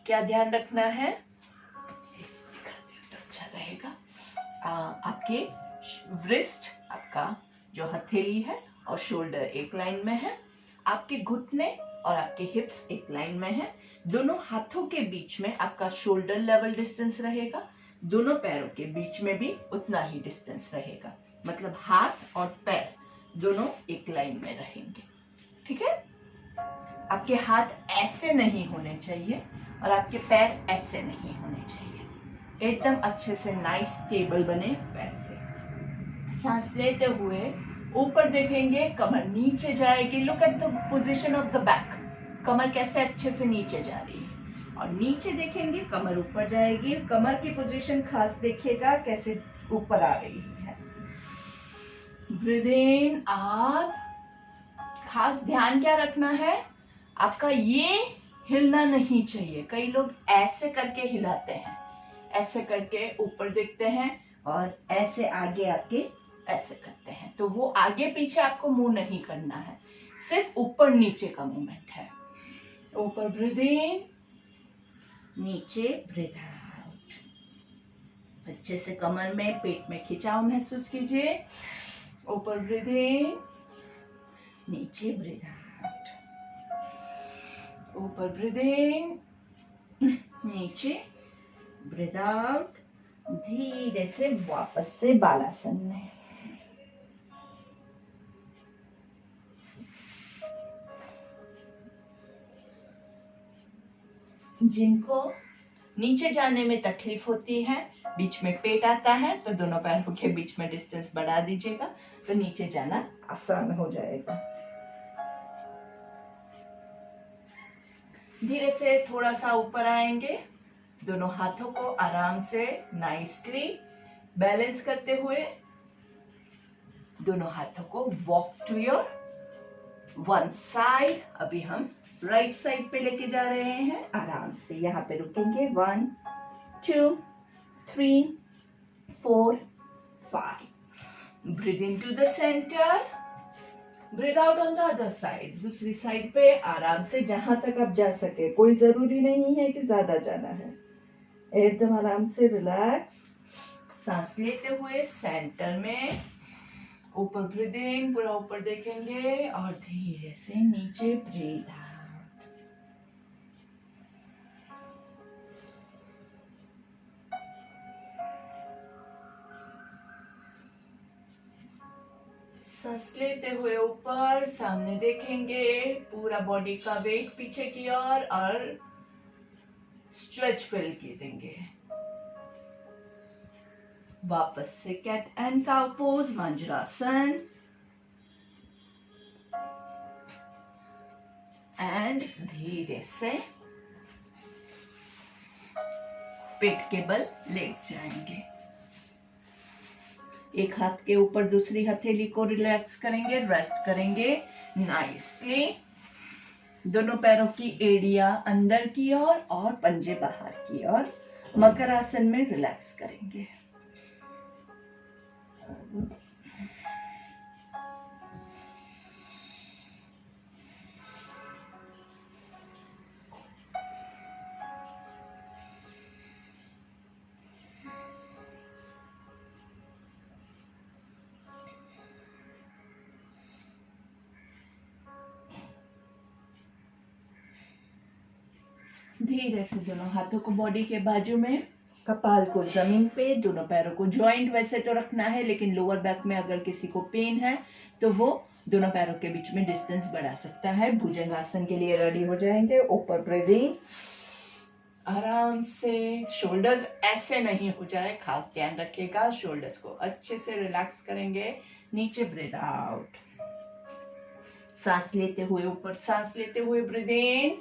क्या ध्यान रखना है, दिखाती हूँ तो अच्छा रहेगा. आपके रिस्ट, आपका जो हथेली है और शोल्डर एक लाइन में है. आपके घुटने और आपके हिप्स एक लाइन में है. दोनों हाथों के बीच में आपका शोल्डर लेवल डिस्टेंस रहेगा. दोनों पैरों के बीच में भी उतना ही डिस्टेंस रहेगा. मतलब हाथ और पैर दोनों एक लाइन में रहेंगे. ठीक है. आपके हाथ ऐसे नहीं होने चाहिए और आपके पैर ऐसे नहीं होने चाहिए. एकदम अच्छे से नाइस स्टेबल बने वैसे. सांस लेते हुए ऊपर देखेंगे, कमर नीचे जाएगी. Look at the position of the back. कमर कैसे अच्छे से नीचे जा रही है. और नीचे देखेंगे, कमर ऊपर जाएगी. कमर की पोजीशन खास देखिएगा कैसे ऊपर आ रही है. Breathe in out. खास ध्यान क्या रखना है, आपका ये हिलना नहीं चाहिए. कई लोग ऐसे करके हिलाते हैं, ऐसे करके ऊपर देखते हैं और ऐसे आगे आके ऐसे करते हैं. तो वो आगे पीछे आपको मूव नहीं करना है, सिर्फ ऊपर नीचे का मूवमेंट है. ऊपर ब्रीथ इन, नीचे ब्रीथ आउट. अच्छे से कमर में, पेट में खिंचाव महसूस कीजिए. ऊपर ब्रीथ इन, नीचे ब्रीथ आउट. ऊपर ब्रीथ इन, नीचे ब्रीथ आउट. धीरे से वापस से बालासन में. जिनको नीचे जाने में तकलीफ होती है, बीच में पेट आता है, तो दोनों पैरों के बीच में डिस्टेंस बढ़ा दीजिएगा, तो नीचे जाना आसान हो जाएगा. धीरे से थोड़ा सा ऊपर आएंगे. दोनों हाथों को आराम से नाइसली बैलेंस करते हुए दोनों हाथों को walk to your one side. अभी हम राइट साइड पे लेके जा रहे हैं. आराम से यहाँ पे रुकेंगे. 1 2 3 4 5. Breathe in to the centre, breathe out on the other side. दूसरी साइड पे आराम से जहां तक आप जा सके. कोई जरूरी नहीं है कि ज्यादा जाना है. एकदम आराम से रिलैक्स. सांस लेते हुए सेंटर में ऊपर ब्रीथ इन, पूरा ऊपर देखेंगे और धीरे से नीचे ब्रीथ आउट. सांस लेते हुए ऊपर सामने देखेंगे. पूरा बॉडी का वेट पीछे की ओर और स्ट्रेच फील की देंगे. वापस से कैट एंड काउ पोज, मांजरासन. एंड धीरे से पेट के बल लेट जाएंगे. एक हाथ के ऊपर दूसरी हथेली को रिलैक्स करेंगे, रेस्ट करेंगे नाइसली. दोनों पैरों की एड़ियां अंदर की ओर और पंजे बाहर की ओर. मकर आसन में रिलैक्स करेंगे. धीरे से दोनों हाथों को बॉडी के बाजू में, कपाल को जमीन पे, दोनों पैरों को जॉइंट वैसे तो रखना है, लेकिन लोअर बैक में अगर किसी को पेन है तो वो दोनों पैरों के बीच में डिस्टेंस बढ़ा सकता है। भुजंगासन के लिए रेडी हो जाएंगे। ऊपर ब्रीदिंग, आराम से। शोल्डर्स ऐसे नहीं हो जाए, खास ध्यान रखिएगा। शोल्डर्स को अच्छे से रिलैक्स करेंगे। नीचे ब्रीद आउट, सांस लेते हुए ऊपर, सांस लेते हुए ब्रीद इन।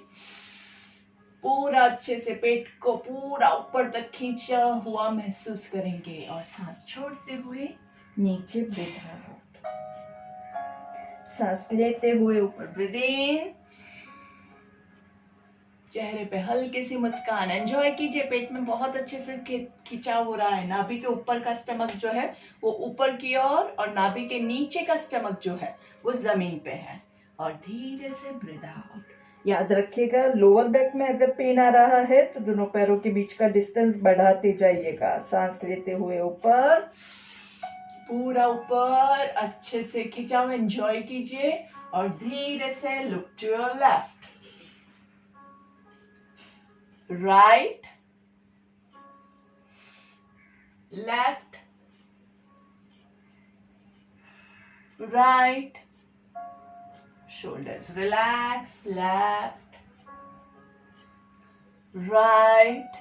पूरा अच्छे से पेट को पूरा ऊपर तक खींचा हुआ महसूस करेंगे और सांस छोड़ते हुए नीचे ब्रीद आउट। सांस लेते हुए ऊपर ब्रीद इन। चेहरे पे हल्की सी मुस्कान, एंजॉय कीजिए। पेट में बहुत अच्छे से खिंचाव हो रहा है। नाभि के ऊपर का स्टमक जो है वो ऊपर की ओर और नाभि के नीचे का स्टमक जो है वो जमीन पे है। और धीरे से ब्रीद आउट। याद रखिएगा, लोअर बैक में अगर पेन आ रहा है तो दोनों पैरों के बीच का डिस्टेंस बढ़ाते जाइएगा। सांस लेते हुए ऊपर, पूरा ऊपर अच्छे से खिंचाव एंजॉय कीजिए और धीरे से look to your left, right, left, right, shoulders relax, left, right,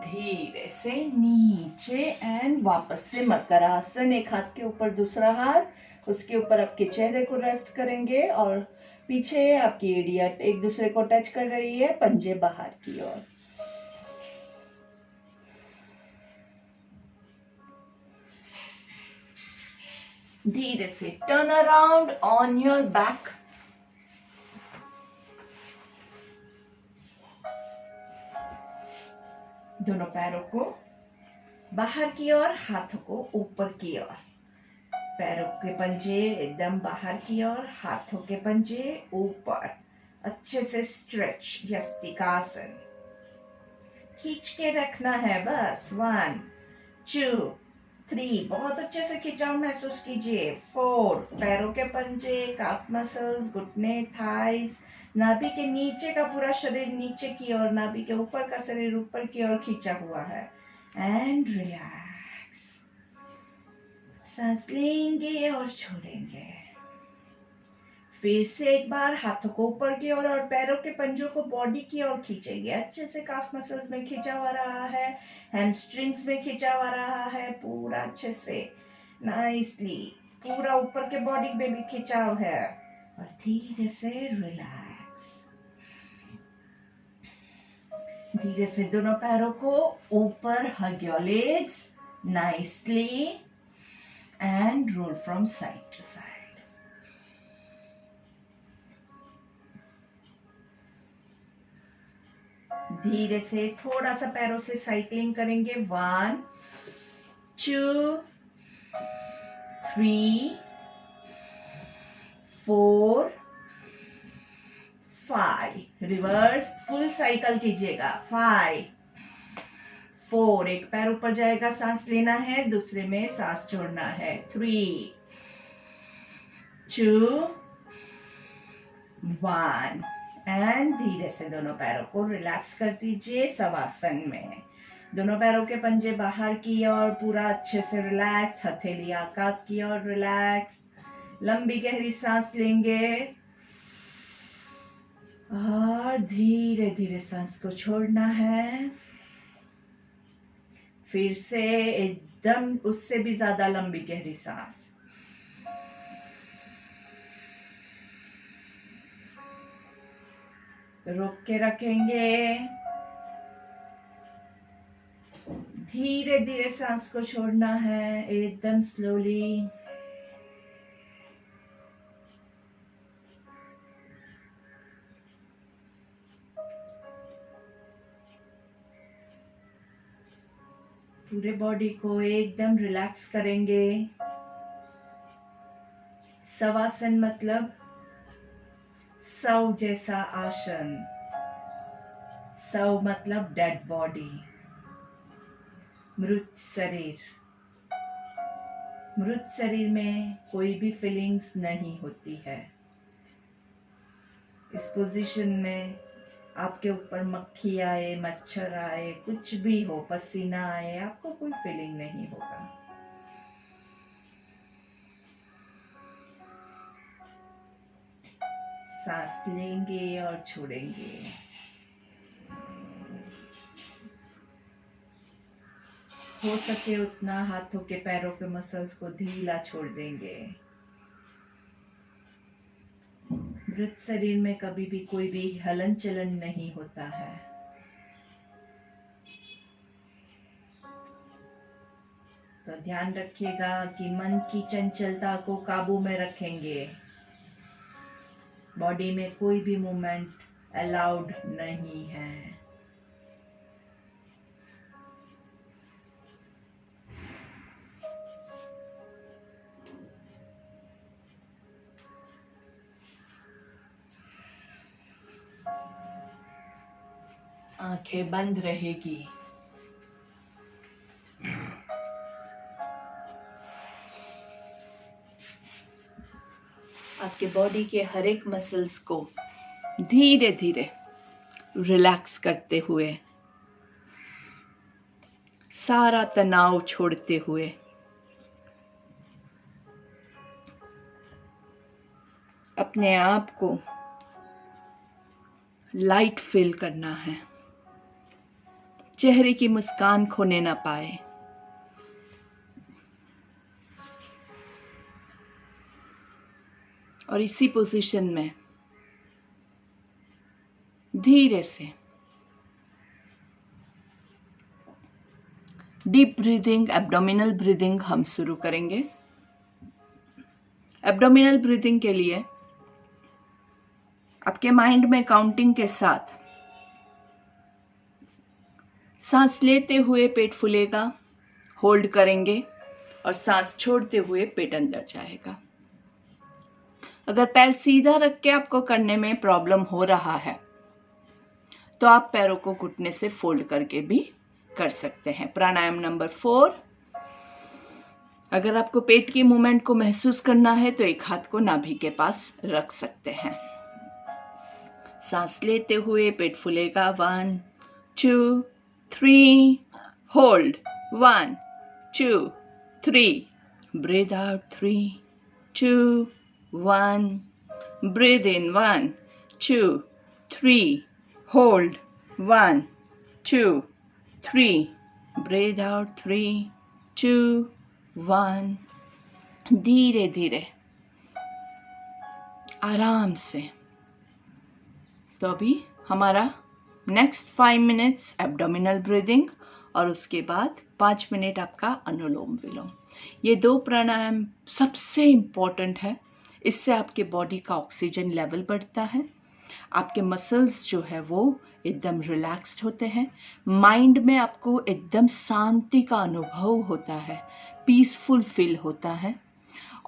धीरे से नीचे एंड वापस से मकरासन। एक हाथ के ऊपर दूसरा हाथ, उसके ऊपर आपके चेहरे को रेस्ट करेंगे और पीछे आपकी एड़ियां एक दूसरे को टच कर रही है, पंजे बाहर की ओर। धीरे से turn around on your back. दोनों पैरों को बाहर की ओर, हाथों को ऊपर की ओर। पैरों के पंजे एकदम बाहर की ओर, हाथों के पंजे ऊपर। अच्छे से स्ट्रेच, यस्तिकासन। खींच के रखना है बस। 1 2 3, बहुत अच्छे से खिंचाव महसूस कीजिए। 4, पैरों के पंजे, काफ मसल्स, घुटने, थाइस, नाभि के नीचे का पूरा शरीर नीचे की ओर, नाभि के ऊपर का शरीर ऊपर की ओर खींचा हुआ है। And relax. सांस लेंगे और छोड़ेंगे। फिर से एक बार हाथों को ऊपर की ओर और पैरों के पंजों को बॉडी की ओर खींचेंगे। अच्छे से काफ मसल्स में खिंचाव आ रहा है, हैमस्ट्रिंग्स में खिंचाव आ रहा है, पूरा अच्छे से नाइसली। पूरा ऊपर के बॉडी में भी खिंचाव है। और धीरे से रिलैक्स। धीरे से दोनों पैरों को ऊपर, hug your legs nicely and roll from side to side. धीरे से थोड़ा सा पैरों से साइक्लिंग करेंगे। 1 2 3 4 5, रिवर्स फुल साइकिल कीजिएगा। 5 4, एक पैर ऊपर जाएगा, सांस लेना है, दूसरे में सांस छोड़ना है। 3 2 1 एंड धीरे से दोनों पैरों को रिलैक्स कर दीजिए शवासन में। दोनों पैरों के पंजे बाहर की ओर, पूरा अच्छे से रिलैक्स। हथेली आकाश की ओर रिलैक्स। लंबी गहरी सांस लेंगे और धीरे धीरे सांस को छोड़ना है। फिर से एकदम उससे भी ज्यादा लंबी गहरी सांस। रोक के रखेंगे। धीरे धीरे सांस को छोड़ना है, एकदम स्लोली। पूरे बॉडी को एकदम रिलैक्स करेंगे। शवासन मतलब शव जैसा आसन। शव मतलब डेड बॉडी, मृत शरीर। मृत शरीर में कोई भी फीलिंग्स नहीं होती है। इस पोजीशन में आपके ऊपर मक्खी आए, मच्छर आए, कुछ भी हो, पसीना आए, आपको कोई फीलिंग नहीं होगा। सांस लेंगे और छोड़ेंगे। हो सके उतना हाथों के पैरों के मसल्स को ढीला छोड़ देंगे। मृत शरीर में कभी भी कोई भी हलन चलन नहीं होता है। तो ध्यान रखिएगा कि मन की चंचलता को काबू में रखेंगे। बॉडी में कोई भी मूवमेंट अलाउड नहीं है। आंखें बंद रहेगी। आपके बॉडी के हर एक मसल्स को धीरे धीरे रिलैक्स करते हुए, सारा तनाव छोड़ते हुए अपने आप को लाइट फील करना है। चेहरे की मुस्कान खोने ना पाए। और इसी पोजीशन में धीरे से डीप ब्रीदिंग, एब्डोमिनल ब्रीदिंग हम शुरू करेंगे। एब्डोमिनल ब्रीदिंग के लिए आपके माइंड में काउंटिंग के साथ सांस लेते हुए पेट फूलेगा, होल्ड करेंगे और सांस छोड़ते हुए पेट अंदर जाएगा। अगर पैर सीधा रख के आपको करने में प्रॉब्लम हो रहा है तो आप पैरों को घुटने से फोल्ड करके भी कर सकते हैं। प्राणायाम नंबर 4। अगर आपको पेट की मूवमेंट को महसूस करना है तो एक हाथ को नाभि के पास रख सकते हैं। सांस लेते हुए पेट फूलेगा। 1 2 3, hold 1 2 3, breathe out 3 2 1, breathe in 1 2 3, hold 1 2 3, breathe out 3 2 1। धीरे धीरे आराम से। तो अभी हमारा नेक्स्ट 5 मिनट्स एब्डोमिनल ब्रीदिंग और उसके बाद 5 मिनट आपका अनुलोम विलोम। ये 2 प्राणायाम सबसे इम्पोर्टेंट है। इससे आपके बॉडी का ऑक्सीजन लेवल बढ़ता है, आपके मसल्स जो है वो एकदम रिलैक्स्ड होते हैं, माइंड में आपको एकदम शांति का अनुभव होता है, पीसफुल फील होता है।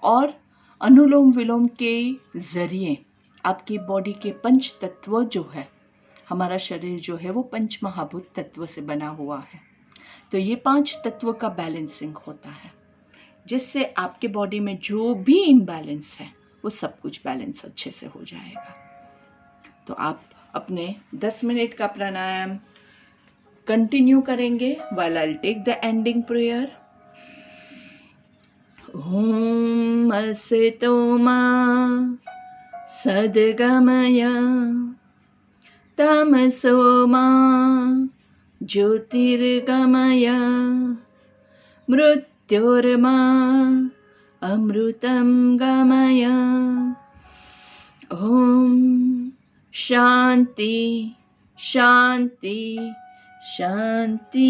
और अनुलोम विलोम के ज़रिए आपकी बॉडी के पंच तत्व जो है, हमारा शरीर जो है वो पंच महाभूत तत्व से बना हुआ है, तो ये 5 तत्व का बैलेंसिंग होता है, जिससे आपके बॉडी में जो भी इम्बैलेंस है वो सब कुछ बैलेंस अच्छे से हो जाएगा। तो आप अपने 10 मिनट का प्राणायाम कंटिन्यू करेंगे while I'll take the ending prayer। ओम असतो मा सद्गमय तमसो मा ज्योतिर्गमय मृत्योर्मा अमृतं गमय। ओम शांति शांति शांति।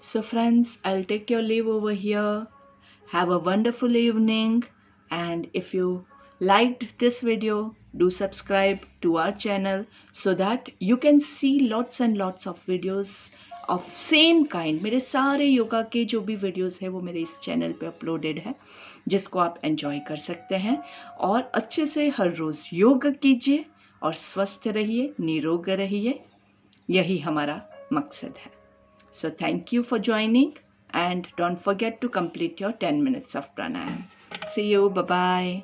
So friends, I'll take your leave over here. Have a wonderful evening, and if you liked this video, do subscribe to our channel so that you can see lots and lots of videos of same kind। मेरे सारे योगा के जो भी वीडियोस है वो मेरे इस चैनल पे अपलोडेड है, जिसको आप एंजॉय कर सकते हैं। और अच्छे से हर रोज़ योग कीजिए और स्वस्थ रहिए, निरोग रहिए, यही हमारा मकसद है। So thank you for joining, and don't forget to complete your 10 minutes of pranayam. See you. Bye-bye.